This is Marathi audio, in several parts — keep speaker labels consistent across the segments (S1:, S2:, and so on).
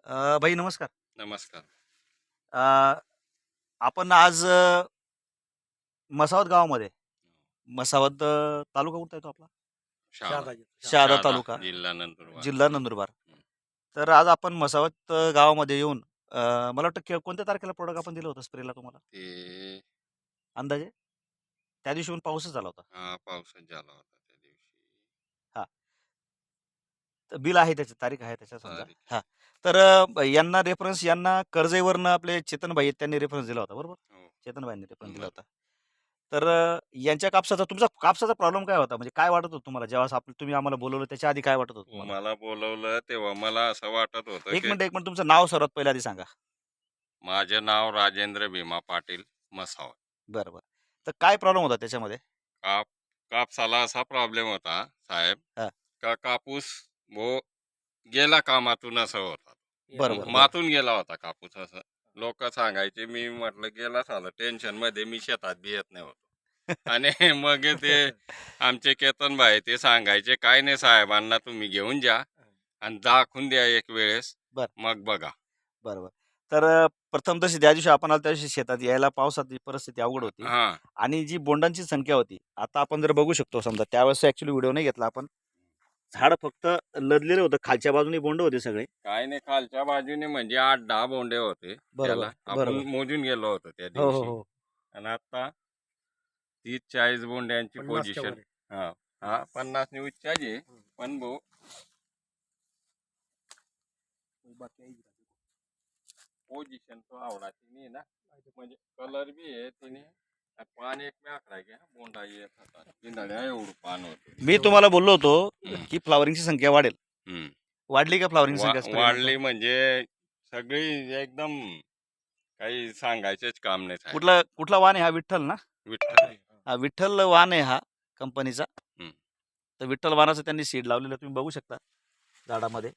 S1: भाई नमस्कार.
S2: नमस्कार.
S1: अ, आपण आज मसावत गावामध्ये मसावत तालुका कोणता येतो आपला?
S2: शहादा.
S1: शहादा
S2: शहादा
S1: तालुका,
S2: जिल्हा नंदुरबार.
S1: जिल्हा नंदुरबार. तर आज आपण मसावत गावामध्ये येऊन मला वाटतं कोणत्या तारखेला प्रोडक्ट आपण दिलं होतं स्प्रेला तुम्हाला?
S2: ते
S1: अंदाजे? त्या दिवशी पण पाऊसच झाला होता.
S2: पावसात झाला होता त्या दिवशी.
S1: हां. तर बिल आहे त्याची तारीख आहे त्याच्या समजा.
S2: तारीख
S1: हां. तर यांना कर्जईवरनं आपले चेतनभाई आहेत त्यांनी रेफरन्स दिला होता बरोबर?
S2: हो.
S1: चेतनभाईंनी रेफरन्स दिला
S2: बरं.
S1: होता. तर यांच्या तुमचा कापसाचा प्रॉब्लेम काय होता? म्हणजे काय वाटत होतं तुम्हाला जेव्हा तुम्ही आम्हाला बोलवलं त्याच्या आधी काय वाटत होतं तुम्हाला?
S2: मला बोलवलं तेव्हा मला असं वाटत होतं की
S1: एक मिनिट तुमचं नाव सर्वात पहिले आधी सांगा.
S2: माझे नाव राजेंद्र भीमा पाटील मसावत.
S1: बरं, बरं. तर काय प्रॉब्लेम होता त्याच्यामध्ये?
S2: काप कापसाला असा प्रॉब्लेम होता साहेब,
S1: हां.
S2: का कापूस वो गेला कामातून असं होता.
S1: बरं, बरं, बरं.
S2: मातून गेला होता कापूस असं. लोक सांगायचे, मी म्हटलं गेला झालं टेन्शन मध्ये मी शेतात बी येत नाही होतो. आणि मग ते आमचे केतन भाई ते सांगायचे, काय नाही साहेबांना तुम्ही घेऊन जा आणि दाखवून द्या एक वेळेस,
S1: बरं,
S2: मग बघा.
S1: बरं, बरं. तर प्रथम तशी ज्या दिवशी आपण आलो त्या दिवशी शेतात यायला पावसाची परिस्थिती अवघड होती
S2: हा.
S1: आणि जी बोंडांची संख्या होती, आता आपण जर बघू शकतो समजा त्यावेळेस ॲक्चुअली व्हिडिओ नाही घेतला आपण. झाड फक्त लदलेलं होतं. खालच्या बाजूने बोंड होते सगळे.
S2: काय नाही, खालच्या बाजूने म्हणजे 8-10 बोंडे होते
S1: बरोबर,
S2: त्याला. आपण
S1: बरोबर.
S2: मोजून गेलो होतो त्या
S1: हो, हो,
S2: दिवशी.
S1: हो.
S2: आणि आता 30-40 बोंड्यांची
S3: 50च्या
S2: पोझिशन.
S3: वर आहे.
S2: हा. हा, 50 ने उच्चाच आहे. पण भाऊ पोझिशन तो आवडाची नाही ना, म्हणजे कलर बी आहे तिने. पान एक मी आकडा घ्या बोंडा येत होता पिंदळ्या एवढं पान होते.
S1: मी तुम्हाला बोललो होतो,
S2: हम्म,
S1: की फ्लॉवरिंगची संख्या वाढेल.
S2: हम्म.
S1: वाढली का फ्लॉवरिंगची संख्या स्प्रेनंतर?
S2: वाढली म्हणजे सगळी एकदम काही सांगायचेच काम नाही साहेब.
S1: कुठला कुठला वाण आहे हा? विठ्ठल ना?
S2: विठ्ठल.
S1: हा विठ्ठल वाण आहे हा कंपनीचा.
S2: हम्म.
S1: तर विठ्ठल वाणाचं त्यांनी सीड लावलेलं तुम्ही बघू शकता झाडामध्ये.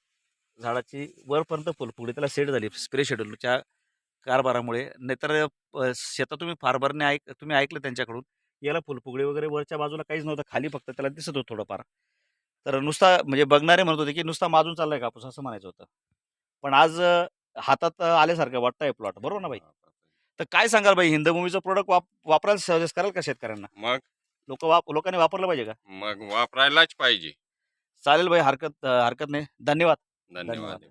S1: झाडाची वरपर्यंत फुलफुगडी त्याला सेट झाली स्प्रे शेड्यूलच्या कारभारामुळे. नाहीतर शेतात तुम्ही ऐकलं त्यांच्याकडून, याला फुलफुगडी वगैरे वरच्या बाजूला काहीच नव्हतं. खाली फक्त त्याला दिसत होतं थोडंफार. तर नुसता म्हणजे बघणारे म्हणत होते, की नुसता माजून चाललाय कापूस असं म्हणायचं होतं. पण आज हातात आल्यासारखं वाटतंय प्लॉट. बरोबर ना भाई? तर काय सांगाल भाई हिंदभूमीचं प्रोडक्ट वापरायला सजेस्ट कराल का शेतकऱ्यांना?
S2: मग
S1: लोकांनी वापरलं पाहिजे का?
S2: मग वापरायलाच पाहिजे.
S1: चालेल भाई हरकत नाही. धन्यवाद.
S2: धन्यवाद.
S1: धन्यवाद.